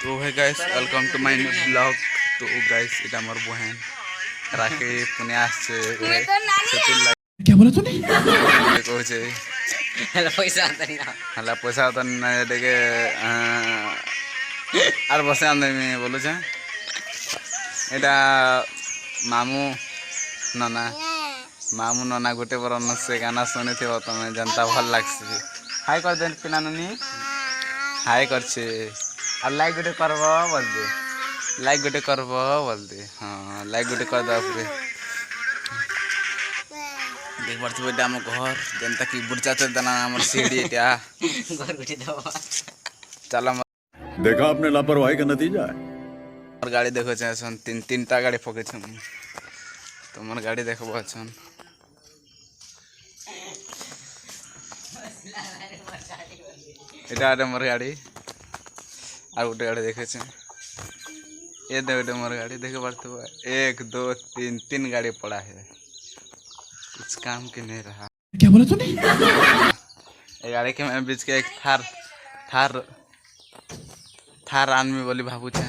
तो है guys welcome to my new blog. तो गाइस এটা আমার বহেন রাকে পুনে আসছে क्या बोला तूने? কইছে হ্যালো পয়সা আনতানি না হালা পয়সা তো না এটাকে আর বসে আমি বলুছে এটা মামু ননা মামু ননা গোটে বরন সে গানা শুনেথিব তুমি जनता ভাল লাগছে হাই কর দেন পিনানুনি হাই করছে আর লাইক গোটে করব বল দে लाइक गोटे करब बोल दे हाँ लाइक गोटे कर दे पूरे देख पार्थिव एटा हम घर जनता की बुर्चा चल देना हमर सीढ़ी एटा घर गुटी दबा चला देखा आपने लापरवाही का नतीजा है। और गाड़ी देखो छन तीन टा गाड़ी फके छन तो मोर गाड़ी देखबो छन एटा मोर गाड़ी और गोटे गाड़ी देखे छन ये देखो मोर गाड़ी देखे पार्थिव 1 2 3 3 गाड़ी पड़ा है कुछ काम के नहीं रहा। क्या बोला तूने? ये गाड़ी के मैं बीच के एक थार आदमी बोली भाबू छे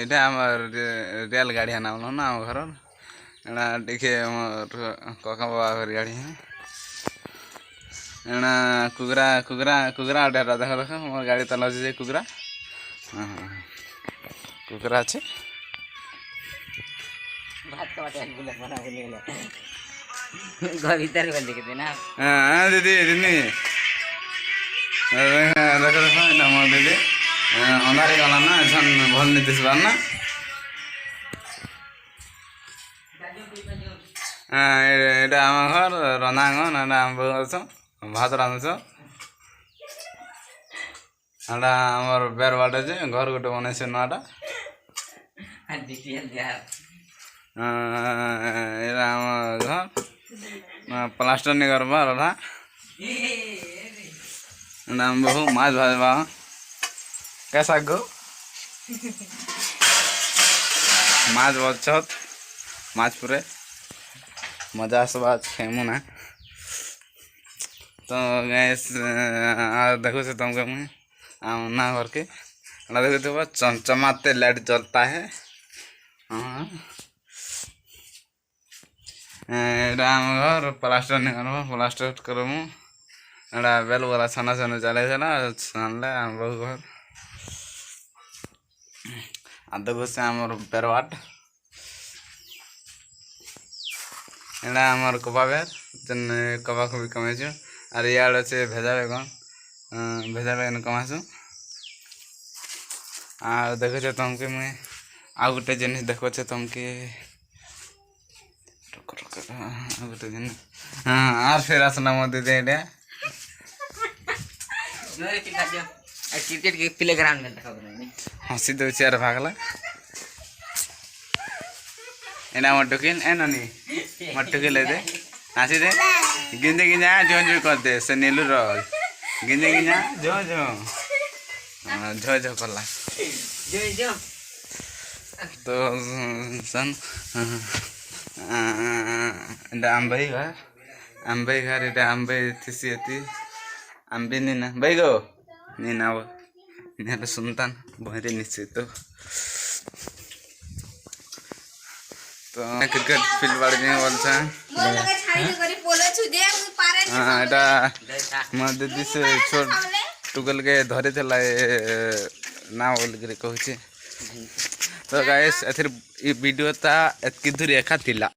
एटा हमर रेल गाड़ी है नाम ना हम घर एना देखे हमर काका बाबा घर गाड़ी है एना कुगरा कुगरा कुगरा डेरा देखो देखो हमर गाड़ी तला जे कुगरा कुकरा আছে ভাত খাওয়াতে একগুলো বনা বলে ঘর ভিতরে বল দেখতে না হ্যাঁ দিদি দিদি দেখো দেখো এটা আমার দিদি অন্ধারে গলা না এখন ভাল নিতে পার না হ্যাঁ এটা আমার ঘর রনাঙ্গন এটা আমি বলছো ভাত রাঁধছ এটা আমার বের বাটে যে ঘর গোটে বনাইছে নটা আর ডিটেল দেয়া এটা আমার ঘর প্লাস্টার নিয়ে করবা ওটা এটা আমি বহু মাছ ভাজবা कैसा गो माछ बचत माछ पूरे मजा सब आज खेमू ना तो गैस देखो से तुमको मैं ना करके देखो तो चमचमाते लाइट जलता है हाँ घर प्लास्टर नहीं करब प्लास्टर करमु एटा बेल वाला छाना छाना चले छानले बहु घर आध घुसे आमर बेरवाट एटा आमर कबा बेर जन कबा को भी कमेछु और यार अच्छे भेजा बेगन कमासु आ देखो तुमके मुझे आ गोटे जिनिस देखो तुमके गोटे जिनिस हाँ आर फिर आसना मत दे जोरे पिला दियो क्रिकेट के प्लेग्राउंड में देखा नहीं हंसी दो चार भागला एना मटुकिन ए ननी मटुकिन ले दे हंसी दे गिंजे गिंजा जो जो कर दे से नीलू रोल गिंजे गिंजा जो जो जो जो करला जो जो तो सन एटा आंबे घर एटा आंबे थिसियती आंबे नीना भाई गो नीना वो निहले सुनतान बहरे निश्चित तो क्रिकेट फील्ड बाड़ में बोलछा हां एटा मोर दीदी से छोट टुगल के धरे थला ना बोल के कहूचे तो गाइस एथर ई वीडियो ता एतकी दूर एका थिला।